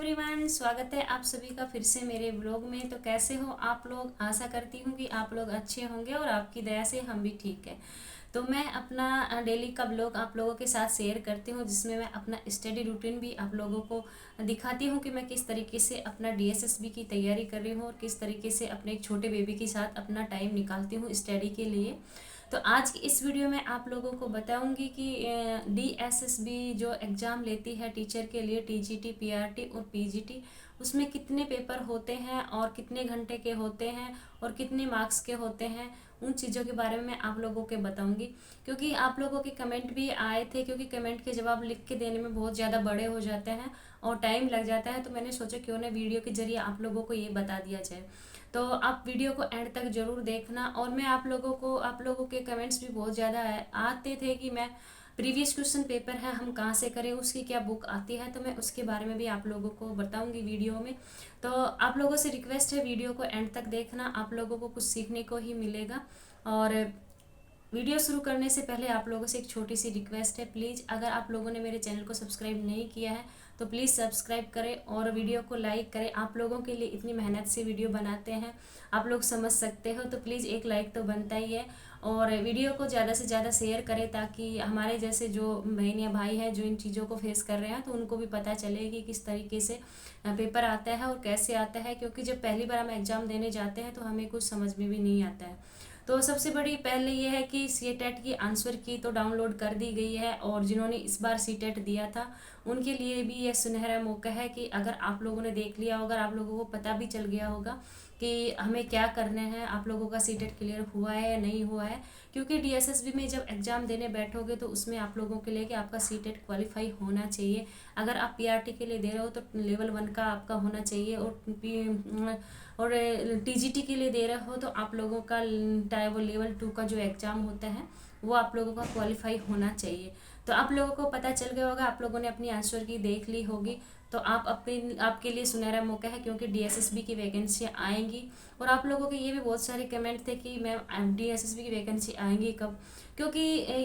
Everyone, स्वागत है आप सभी का फिर से मेरे ब्लॉग में। तो कैसे हो आप लोग? आशा करती हूँ कि आप लोग अच्छे होंगे और आपकी दया से हम भी ठीक है। तो मैं अपना डेली का ब्लॉग आप लोगों के साथ शेयर करती हूँ, जिसमें मैं अपना स्टडी रूटीन भी आप लोगों को दिखाती हूँ कि मैं किस तरीके से अपना डीएसएसबी की तैयारी कर रही हूँ और किस तरीके से अपने एक छोटे बेबी के साथ अपना टाइम निकालती हूँ स्टडी के लिए। तो आज की इस वीडियो में आप लोगों को बताऊंगी कि डीएसएसबी जो एग्ज़ाम लेती है टीचर के लिए, टीजीटी, पीआरटी और पीजीटी, उसमें कितने पेपर होते हैं और कितने घंटे के होते हैं और कितने मार्क्स के होते हैं, उन चीज़ों के बारे में मैं आप लोगों के बताऊंगी। क्योंकि आप लोगों के कमेंट भी आए थे, क्योंकि कमेंट के जवाब लिख के देने में बहुत ज़्यादा बड़े हो जाते हैं और टाइम लग जाता है। तो मैंने सोचा क्यों ना वीडियो के जरिए आप लोगों को ये बता दिया जाए। तो आप वीडियो को एंड तक ज़रूर देखना। और मैं आप लोगों के कमेंट्स भी बहुत ज़्यादा आते थे कि मैं प्रीवियस क्वेश्चन पेपर है हम कहाँ से करें, उसकी क्या बुक आती है, तो मैं उसके बारे में भी आप लोगों को बताऊंगी वीडियो में। तो आप लोगों से रिक्वेस्ट है वीडियो को एंड तक देखना, आप लोगों को कुछ सीखने को ही मिलेगा। और वीडियो शुरू करने से पहले आप लोगों से एक छोटी सी रिक्वेस्ट है, प्लीज़ अगर आप लोगों ने मेरे चैनल को सब्सक्राइब नहीं किया है तो प्लीज़ सब्सक्राइब करें और वीडियो को लाइक करें। आप लोगों के लिए इतनी मेहनत से वीडियो बनाते हैं, आप लोग समझ सकते हो, तो प्लीज़ एक लाइक तो बनता ही है। और वीडियो को ज़्यादा से ज़्यादा शेयर करें ताकि हमारे जैसे जो बहन या भाई हैं जो इन चीज़ों को फेस कर रहे हैं तो उनको भी पता चले कि किस तरीके से पेपर आता है और कैसे आता है। क्योंकि जब पहली बार हम एग्ज़ाम देने जाते हैं तो हमें कुछ समझ में भी नहीं आता है। तो सबसे बड़ी पहले ये है कि सीटेट की आंसर की तो डाउनलोड कर दी गई है, और जिन्होंने इस बार सीटेट दिया था उनके लिए भी ये सुनहरा मौका है कि अगर आप लोगों ने देख लिया होगा, आप लोगों को पता भी चल गया होगा कि हमें क्या करना है, आप लोगों का सीटेट क्लियर हुआ है या नहीं हुआ है। क्योंकि डीएसएसबी में जब एग्ज़ाम देने बैठोगे तो उसमें आप लोगों के लिए कि आपका सीटेट क्वालिफाई होना चाहिए। अगर आप पीआरटी के लिए दे रहे हो तो लेवल 1 का आपका होना चाहिए, और टीजीटी के लिए दे रहे हो तो आप लोगों का वो लेवल 2 का जो एग्ज़ाम होता है वो आप लोगों का क्वालिफाई होना चाहिए। तो आप लोगों को पता चल गया होगा, आप लोगों ने अपनी आंसर की देख ली होगी। तो आपके लिए सुनहरा मौका है, क्योंकि डीएसएसबी की वैकेंसियाँ आएंगी। और आप लोगों के ये भी बहुत सारे कमेंट थे कि मैम डीएसएसबी की वैकेंसी आएंगी कब, क्योंकि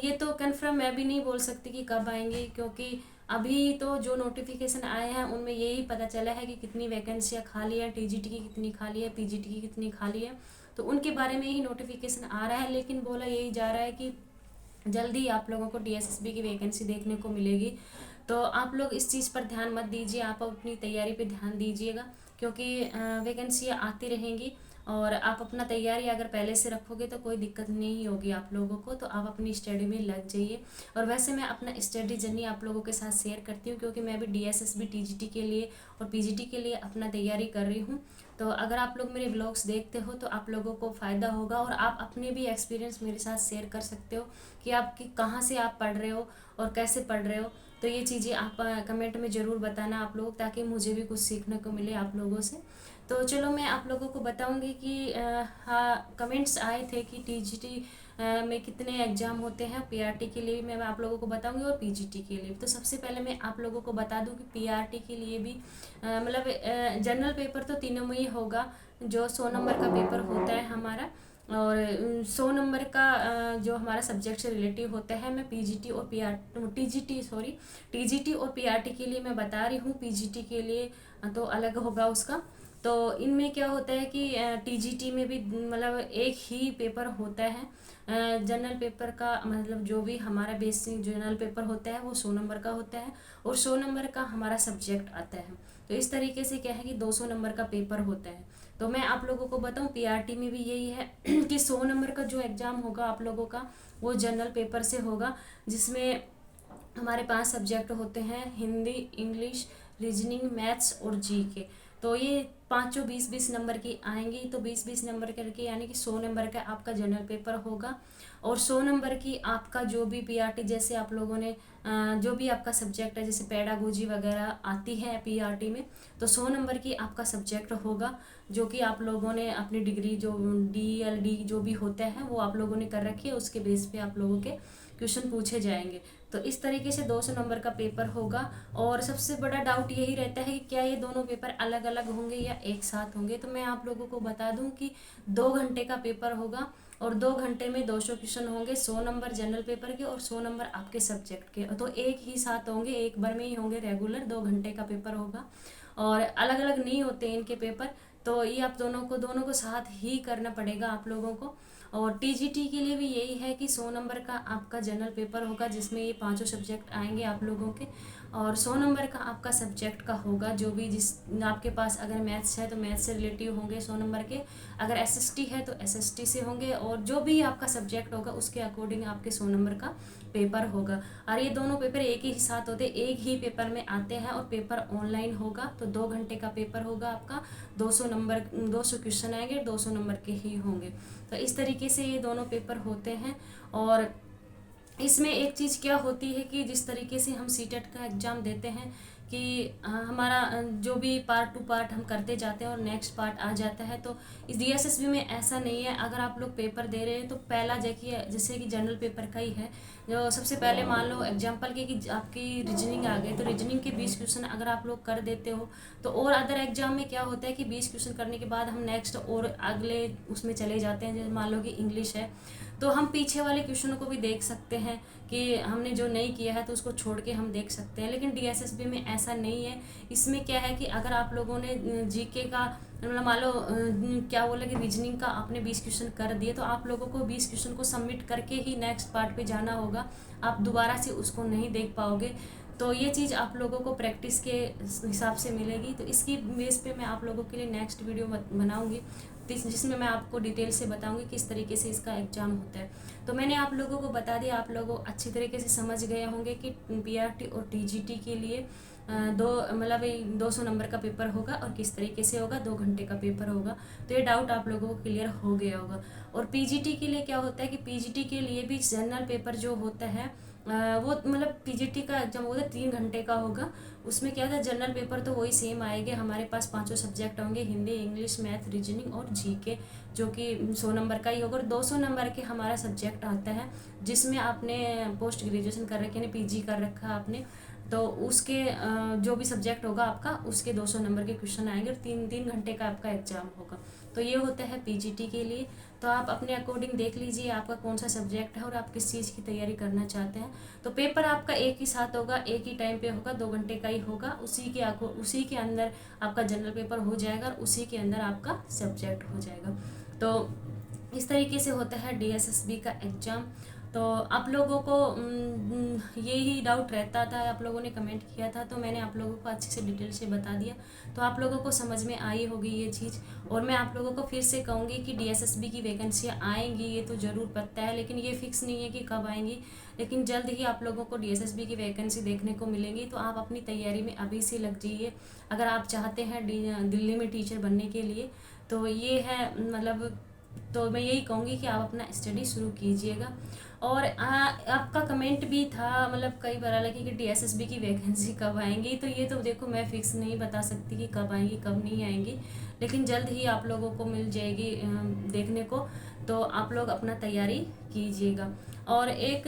ये तो कन्फर्म मैं भी नहीं बोल सकती कि कब आएंगी। क्योंकि अभी तो जो नोटिफिकेशन आए हैं उनमें यही पता चला है कि कितनी वैकेंसियाँ खाली है, टीजीटी की कितनी खाली है, पीजीटी की कितनी खाली है। तो उनके बारे में ही नोटिफिकेशन आ रहा है, लेकिन बोला यही जा रहा है कि जल्दी आप लोगों को डीएसएसबी की वैकेंसी देखने को मिलेगी। तो आप लोग इस चीज़ पर ध्यान मत दीजिए, आप अपनी तैयारी पे ध्यान दीजिएगा, क्योंकि वैकेंसियाँ आती रहेंगी। और आप अपना तैयारी अगर पहले से रखोगे तो कोई दिक्कत नहीं होगी आप लोगों को। तो आप अपनी स्टडी में लग जाइए। और वैसे मैं अपना स्टडी जर्नी आप लोगों के साथ शेयर करती हूँ, क्योंकि मैं भी डीएसएसबी, टीजीटी के लिए और पीजीटी के लिए अपना तैयारी कर रही हूँ। तो अगर आप लोग मेरे व्लॉग्स देखते हो तो आप लोगों को फ़ायदा होगा, और आप अपने भी एक्सपीरियंस मेरे साथ शेयर कर सकते हो कि आपकी कहाँ से आप पढ़ रहे हो और कैसे पढ़ रहे हो। तो ये चीज़ें आप कमेंट में ज़रूर बताना आप लोग, ताकि मुझे भी कुछ सीखने को मिले आप लोगों से। तो चलो मैं आप लोगों को बताऊंगी कि हाँ, कमेंट्स आए थे कि टीजीटी में कितने एग्ज़ाम होते हैं। पीआरटी के लिए मैं आप लोगों को बताऊंगी और पीजीटी के लिए। तो सबसे पहले मैं आप लोगों को बता दूं कि पीआरटी के लिए भी मतलब जनरल पेपर तो तीनों में ही होगा। जो 100 नंबर का पेपर होता है हमारा, और 100 नंबर का जो हमारा सब्जेक्ट से रिलेटिव होता है। मैं पीजीटी और टीजीटी और पीआरटी के लिए मैं बता रही हूँ, पीजीटी के लिए तो अलग होगा उसका। तो इनमें क्या होता है कि टीजीटी में भी मतलब एक ही पेपर होता है। जनरल पेपर का मतलब जो भी हमारा बेसिक जनरल पेपर होता है वो 100 नंबर का होता है, और 100 नंबर का हमारा सब्जेक्ट आता है। तो इस तरीके से क्या है कि 200 नंबर का पेपर होता है। तो मैं आप लोगों को बताऊं, पीआरटी में भी यही है कि 100 नंबर का जो एग्ज़ाम होगा आप लोगों का वो जनरल पेपर से होगा, जिसमें हमारे 5 सब्जेक्ट होते हैं: हिंदी, इंग्लिश, रीजनिंग, मैथ्स और जीके। तो ये पाँचों 20-20 नंबर की आएंगी। तो 20-20 नंबर करके यानी कि 100 नंबर का आपका जनरल पेपर होगा। और 100 नंबर की आपका जो भी पीआरटी, जैसे आप लोगों ने जो भी आपका सब्जेक्ट है, जैसे पेडागोजी वगैरह आती है पीआरटी में, तो 100 नंबर की आपका सब्जेक्ट होगा, जो कि आप लोगों ने अपनी डिग्री जो डीएलडी जो भी होता है वो आप लोगों ने कर रखी है, उसके बेस पे आप लोगों के क्वेश्चन पूछे जाएंगे। तो इस तरीके से 200 नंबर का पेपर होगा। और सबसे बड़ा डाउट यही रहता है कि क्या ये दोनों पेपर अलग अलग होंगे या एक साथ होंगे। तो मैं आप लोगों को बता दूं कि 2 घंटे का पेपर होगा और 2 घंटे में 200 क्वेश्चन होंगे, 100 नंबर जनरल पेपर के और 100 नंबर आपके सब्जेक्ट के। तो एक ही साथ होंगे, एक बार में ही होंगे, रेगुलर 2 घंटे का पेपर होगा और अलग अलग नहीं होते इनके पेपर। तो ये आप दोनों को साथ ही करना पड़ेगा आप लोगों को। और टीजीटी के लिए भी यही है कि 100 नंबर का आपका जनरल पेपर होगा जिसमें ये 5 सब्जेक्ट आएंगे आप लोगों के, और 100 नंबर का आपका सब्जेक्ट का होगा। जो भी जिस आपके पास अगर मैथ्स है तो मैथ्स से रिलेटिव होंगे 100 नंबर के, अगर एसएसटी है तो एसएसटी से होंगे, और जो भी आपका सब्जेक्ट होगा उसके अकॉर्डिंग आपके 100 नंबर का पेपर होगा। और ये दोनों पेपर एक ही साथ होते, एक ही पेपर में आते हैं और पेपर ऑनलाइन होगा। तो 2 घंटे का पेपर होगा आपका, 200 नंबर 200 क्वेश्चन आएंगे, 200 नंबर के ही होंगे। तो इस तरीके से ये दोनों पेपर होते हैं। और इसमें एक चीज़ क्या होती है कि जिस तरीके से हम सीटेट का एग्ज़ाम देते हैं कि हमारा जो भी पार्ट टू पार्ट हम करते जाते हैं और नेक्स्ट पार्ट आ जाता है, तो इस डीएसएसबी में ऐसा नहीं है। अगर आप लोग पेपर दे रहे हैं तो पहला देखिए, जैसे कि जनरल पेपर का ही है, जो सबसे पहले मान लो एग्जाम्पल के कि आपकी रीजनिंग आ गई, तो रीजनिंग के 20 क्वेश्चन अगर आप लोग कर देते हो तो और अदर एग्जाम में क्या होता है कि 20 क्वेश्चन करने के बाद हम नेक्स्ट और अगले उसमें चले जाते हैं। जैसे मान लो कि इंग्लिश है तो हम पीछे वाले क्वेश्चनों को भी देख सकते हैं कि हमने जो नहीं किया है तो उसको छोड़ के हम देख सकते हैं। लेकिन डीएसएसबी में ऐसा नहीं है। इसमें क्या है कि अगर आप लोगों ने जीके का मतलब मान लो क्या बोला कि रीजनिंग का आपने 20 क्वेश्चन कर दिए, तो आप लोगों को 20 क्वेश्चन को सबमिट करके ही नेक्स्ट पार्ट पे जाना होगा, आप दोबारा से उसको नहीं देख पाओगे। तो ये चीज़ आप लोगों को प्रैक्टिस के हिसाब से मिलेगी। तो इसकी बेस पे मैं आप लोगों के लिए नेक्स्ट वीडियो बनाऊंगी जिसमें मैं आपको डिटेल से बताऊंगी किस तरीके से इसका एग्ज़ाम होता है। तो मैंने आप लोगों को बता दिया, आप लोग अच्छी तरीके से समझ गए होंगे कि पीआरटी और टीजीटी के लिए दो मतलब 200 नंबर का पेपर होगा और किस तरीके से होगा, 2 घंटे का पेपर होगा। तो ये डाउट आप लोगों को क्लियर हो गया होगा। और पीजीटी के लिए क्या होता है कि पीजीटी के लिए भी जनरल पेपर जो होता है वो मतलब पीजीटी का एग्जाम होता है 3 घंटे का होगा। उसमें क्या होता है, जनरल पेपर तो वही सेम आएंगे, हमारे पास 5 सब्जेक्ट होंगे, हिंदी, इंग्लिश, मैथ, रीजनिंग और जीके, जो कि 100 नंबर का ही होगा। और 200 नंबर के हमारा सब्जेक्ट आता है जिसमें आपने पोस्ट ग्रेजुएशन कर रखे, पीजी कर रखा आपने, तो उसके जो भी सब्जेक्ट होगा आपका उसके 200 नंबर के क्वेश्चन आएंगे और 3 घंटे का आपका एग्जाम होगा। तो ये होता है पीजीटी के लिए। तो आप अपने अकॉर्डिंग देख लीजिए आपका कौन सा सब्जेक्ट है और आप किस चीज़ की तैयारी करना चाहते हैं। तो पेपर आपका एक ही साथ होगा, एक ही टाइम पे होगा, 2 घंटे का ही होगा। उसी के अंदर आपका जनरल पेपर हो जाएगा और उसी के अंदर आपका सब्जेक्ट हो जाएगा। तो इस तरीके से होता है डीएसएसबी का एग्ज़ाम। तो आप लोगों को यही डाउट रहता था, आप लोगों ने कमेंट किया था, तो मैंने आप लोगों को अच्छे से डिटेल से बता दिया। तो आप लोगों को समझ में आई होगी ये चीज़। और मैं आप लोगों को फिर से कहूँगी कि डीएसएसबी की वैकेंसियाँ आएंगी, ये तो ज़रूर पता है, लेकिन ये फिक्स नहीं है कि कब आएंगी। लेकिन जल्द ही आप लोगों को डीएसएसबी की वैकेंसी देखने को मिलेंगी। तो आप अपनी तैयारी में अभी से लग जाइए अगर आप चाहते हैं दिल्ली में टीचर बनने के लिए। तो ये है मतलब, तो मैं यही कहूँगी कि आप अपना स्टडी शुरू कीजिएगा। और आपका कमेंट भी था मतलब कई बार लगी कि डीएसएसबी की वैकेंसी कब आएंगी। तो ये तो देखो मैं फिक्स नहीं बता सकती कि कब आएंगी कब नहीं आएंगी, लेकिन जल्द ही आप लोगों को मिल जाएगी देखने को। तो आप लोग अपना तैयारी कीजिएगा। और एक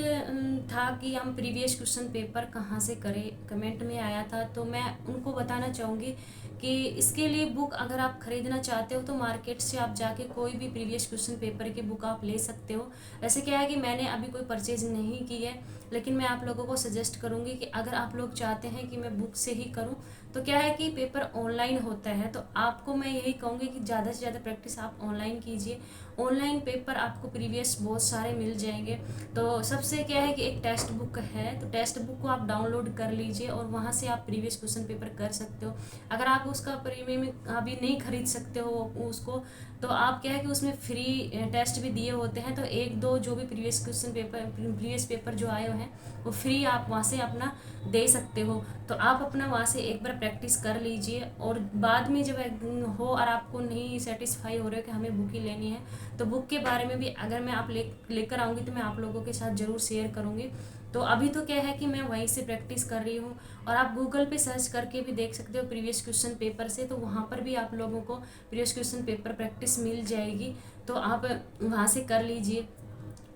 था कि हम प्रीवियस क्वेश्चन पेपर कहाँ से करें, कमेंट में आया था, तो मैं उनको बताना चाहूँगी कि इसके लिए बुक अगर आप ख़रीदना चाहते हो तो मार्केट से आप जाके कोई भी प्रीवियस क्वेश्चन पेपर की बुक आप ले सकते हो। वैसे क्या है कि मैंने अभी कोई परचेज नहीं की है, लेकिन मैं आप लोगों को सजेस्ट करूँगी कि अगर आप लोग चाहते हैं कि मैं बुक से ही करूँ, तो क्या है कि पेपर ऑनलाइन होता है, तो आपको मैं यही कहूँगी कि ज़्यादा से ज़्यादा प्रैक्टिस आप ऑनलाइन कीजिए। ऑनलाइन पेपर आपको प्रीवियस बहुत सारे मिल जाएंगे। तो सबसे क्या है कि एक टेक्स्ट बुक है, तो टेक्स्ट बुक को आप डाउनलोड कर लीजिए और वहाँ से आप प्रीवियस क्वेश्चन पेपर कर सकते हो। अगर आप उसका प्रीमियम अभी नहीं खरीद सकते हो उसको, तो आप क्या है कि उसमें फ्री टेस्ट भी दिए होते हैं, तो 1-2 जो भी प्रीवियस पेपर जो आए हुए हैं वो फ्री आप वहाँ से अपना दे सकते हो। तो आप अपना वहाँ से एक बार प्रैक्टिस कर लीजिए और बाद में जब हो और आपको नहीं सेटिस्फाई हो रहे हो कि हमें बुक ही लेनी है, तो बुक के बारे में भी अगर मैं आप लेकर आऊँगी तो मैं आप लोगों के साथ ज़रूर शेयर करूँगी। तो अभी तो क्या है कि मैं वहीं से प्रैक्टिस कर रही हूँ और आप गूगल पे सर्च करके भी देख सकते हो प्रीवियस क्वेश्चन पेपर से, तो वहाँ पर भी आप लोगों को प्रीवियस क्वेश्चन पेपर प्रैक्टिस मिल जाएगी। तो आप वहाँ से कर लीजिए।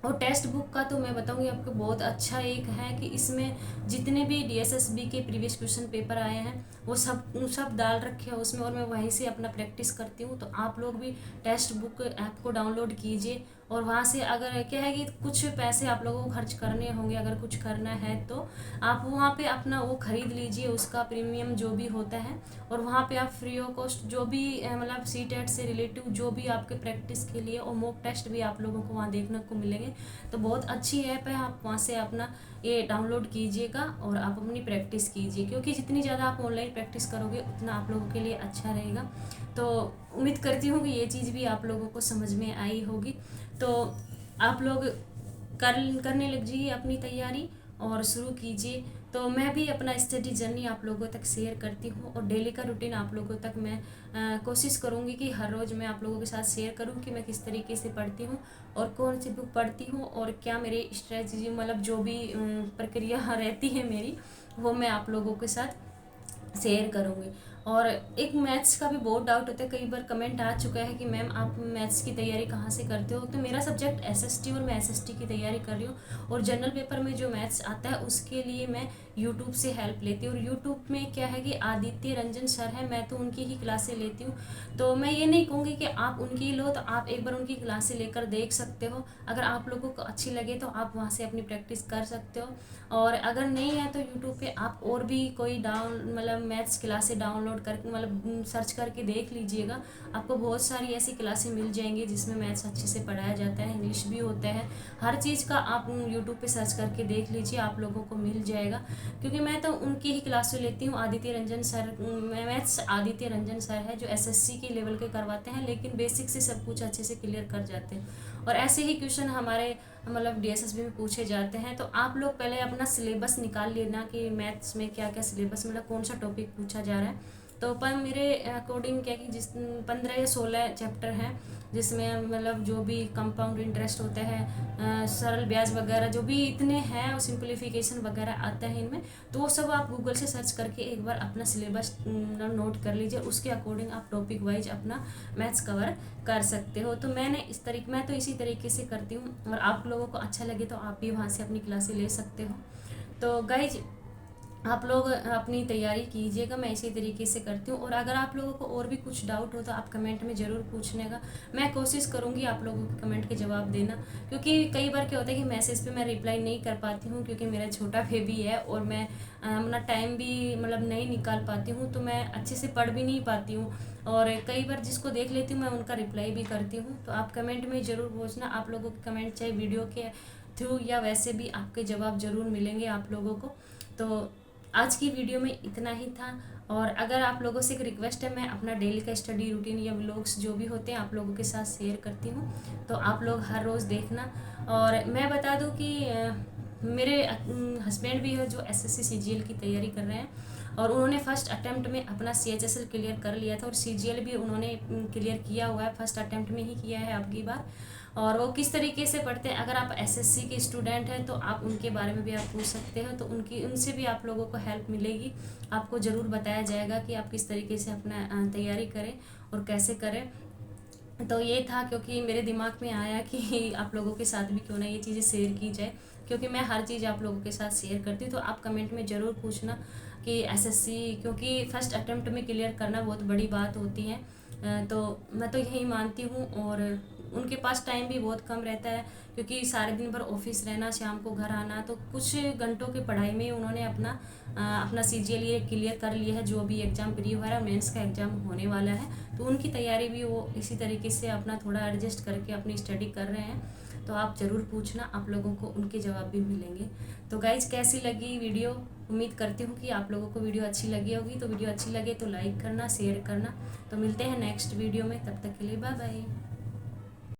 और टेक्स्ट बुक का तो मैं बताऊंगी आपको बहुत अच्छा एक है कि इसमें जितने भी डीएसएसबी के प्रीवियस क्वेश्चन पेपर आए हैं वो सब डाल रखे हैं उसमें, और मैं वहीं से अपना प्रैक्टिस करती हूँ। तो आप लोग भी टेक्स्ट बुक ऐप को डाउनलोड कीजिए, और वहाँ से अगर क्या है कि कुछ पैसे आप लोगों को खर्च करने होंगे, अगर कुछ करना है तो आप वहाँ पे अपना वो खरीद लीजिए, उसका प्रीमियम जो भी होता है, और वहाँ पे आप फ्री ऑफ कॉस्ट जो भी मतलब सी टेट से रिलेटिव जो भी आपके प्रैक्टिस के लिए, और मॉक टेस्ट भी आप लोगों को वहाँ देखने को मिलेंगे। तो बहुत अच्छी ऐप है, आप वहाँ से अपना ये डाउनलोड कीजिएगा और आप अपनी प्रैक्टिस कीजिए, क्योंकि जितनी ज़्यादा आप ऑनलाइन प्रैक्टिस करोगे उतना आप लोगों के लिए अच्छा रहेगा। तो उम्मीद करती हूँ कि ये चीज़ भी आप लोगों को समझ में आई होगी। तो आप लोग करने लग जाइए अपनी तैयारी और शुरू कीजिए। तो मैं भी अपना स्टडी जर्नी आप लोगों तक शेयर करती हूँ, और डेली का रूटीन आप लोगों तक मैं कोशिश करूँगी कि हर रोज़ मैं आप लोगों के साथ शेयर करूँ कि मैं किस तरीके से पढ़ती हूँ और कौन सी बुक पढ़ती हूँ, और क्या मेरी स्ट्रेटजी मतलब जो भी प्रक्रिया रहती है मेरी, वो मैं आप लोगों के साथ शेयर करूँगी। और एक मैथ्स का भी बहुत डाउट होता है, कई बार कमेंट आ चुका है कि मैम आप मैथ्स की तैयारी कहाँ से करते हो। तो मेरा सब्जेक्ट एसएसटी और मैं एसएसटी की तैयारी कर रही हूँ, और जनरल पेपर में जो मैथ्स आता है उसके लिए मैं यूट्यूब से हेल्प लेती हूँ। और यूट्यूब में क्या है कि आदित्य रंजन सर है, मैं तो उनकी ही क्लासें लेती हूँ। तो मैं ये नहीं कहूँगी कि आप उनकी लो, तो आप एक बार उनकी क्लासें लेकर देख सकते हो। अगर आप लोगों को अच्छी लगे तो आप वहाँ से अपनी प्रैक्टिस कर सकते हो, और अगर नहीं है तो यूट्यूब पे आप और भी कोई मतलब मैथ्स क्लासें डाउनलोड करके मतलब सर्च करके देख लीजिएगा। आपको बहुत सारी ऐसी क्लासें मिल जाएंगी जिसमें मैथ्स अच्छे से पढ़ाया जाता है, इंग्लिश भी होता है, हर चीज़ का आप यूट्यूब पे सर्च करके देख लीजिए, आप लोगों को मिल जाएगा। क्योंकि मैं तो उनकी ही क्लासें लेती हूँ, Aditya Ranjan sir, maths Aditya Ranjan sir है जो एसएससी के लेवल के करवाते हैं, लेकिन बेसिक से सब कुछ अच्छे से क्लियर कर जाते हैं। और ऐसे ही क्वेश्चन हमारे मतलब डीएसएसबी में पूछे जाते हैं। तो आप लोग पहले अपना सिलेबस निकाल लेना कि मैथ्स में क्या क्या सिलेबस मतलब कौन सा टॉपिक पूछा जा रहा है। तो पर मेरे अकॉर्डिंग क्या कि जिस 15 या 16 चैप्टर हैं, जिसमें मतलब जो भी कंपाउंड इंटरेस्ट होता है, सरल ब्याज वगैरह जो भी इतने हैं, और सिंप्लीफिकेशन वगैरह आता है इनमें, तो वो सब आप गूगल से सर्च करके एक बार अपना सिलेबस नोट कर लीजिए, उसके अकॉर्डिंग आप टॉपिक वाइज अपना मैथ्स कवर कर सकते हो। तो मैं तो इसी तरीके से करती हूँ, और आप लोगों को अच्छा लगे तो आप भी वहाँ से अपनी क्लासें ले सकते हो। तो गाइज आप लोग अपनी तैयारी कीजिएगा, मैं इसी तरीके से करती हूँ। और अगर आप लोगों को और भी कुछ डाउट हो तो आप कमेंट में ज़रूर पूछने का, मैं कोशिश करूँगी आप लोगों के कमेंट के जवाब देना। क्योंकि कई बार क्या होता है कि मैसेज पे मैं रिप्लाई नहीं कर पाती हूँ, क्योंकि मेरा छोटा बेबी है और मैं अपना टाइम भी मतलब नहीं निकाल पाती हूँ, तो मैं अच्छे से पढ़ भी नहीं पाती हूँ। और कई बार जिसको देख लेती हूँ मैं उनका रिप्लाई भी करती हूँ। तो आप कमेंट में ज़रूर पूछना, आप लोगों के कमेंट चाहे वीडियो के थ्रू या वैसे भी आपके जवाब ज़रूर मिलेंगे आप लोगों को। तो आज की वीडियो में इतना ही था। और अगर आप लोगों से एक रिक्वेस्ट है, मैं अपना डेली का स्टडी रूटीन या व्लॉग्स जो भी होते हैं आप लोगों के साथ शेयर करती हूँ, तो आप लोग हर रोज़ देखना। और मैं बता दूँ कि मेरे हस्बैंड भी है जो एसएससी सीजीएल की तैयारी कर रहे हैं, और उन्होंने फ़र्स्ट अटेम्प्ट में अपना सीएचएसएल क्लियर कर लिया था, और सीजीएल भी उन्होंने क्लियर किया हुआ है, फर्स्ट अटेम्प्ट में ही किया है आपकी बार। और वो किस तरीके से पढ़ते हैं, अगर आप एसएससी के स्टूडेंट हैं तो आप उनके बारे में भी आप पूछ सकते हो, तो उनसे भी आप लोगों को हेल्प मिलेगी। आपको ज़रूर बताया जाएगा कि आप किस तरीके से अपना तैयारी करें और कैसे करें। तो ये था, क्योंकि मेरे दिमाग में आया कि आप लोगों के साथ भी क्यों ना ये चीज़ें शेयर की जाए, क्योंकि मैं हर चीज़ आप लोगों के साथ शेयर करती हूँ। तो आप कमेंट में ज़रूर पूछना कि एसएससी, क्योंकि फर्स्ट अटेम्प्ट में क्लियर करना बहुत बड़ी बात होती है। तो मैं तो यही मानती हूँ। और उनके पास टाइम भी बहुत कम रहता है, क्योंकि सारे दिन भर ऑफिस रहना, शाम को घर आना, तो कुछ घंटों की पढ़ाई में उन्होंने अपना सीजीएल ये क्लियर कर लिया है। जो भी एग्ज़ाम प्री हुआ है, मेंस का एग्ज़ाम होने वाला है, तो उनकी तैयारी भी वो इसी तरीके से अपना थोड़ा एडजस्ट करके अपनी स्टडी कर रहे हैं। तो आप ज़रूर पूछना, आप लोगों को उनके जवाब भी मिलेंगे। तो गाइज कैसी लगी वीडियो, उम्मीद करती हूँ कि आप लोगों को वीडियो अच्छी लगी होगी। तो वीडियो अच्छी लगे तो लाइक करना, शेयर करना। तो मिलते हैं नेक्स्ट वीडियो में, तब तक के लिए बाय बाय।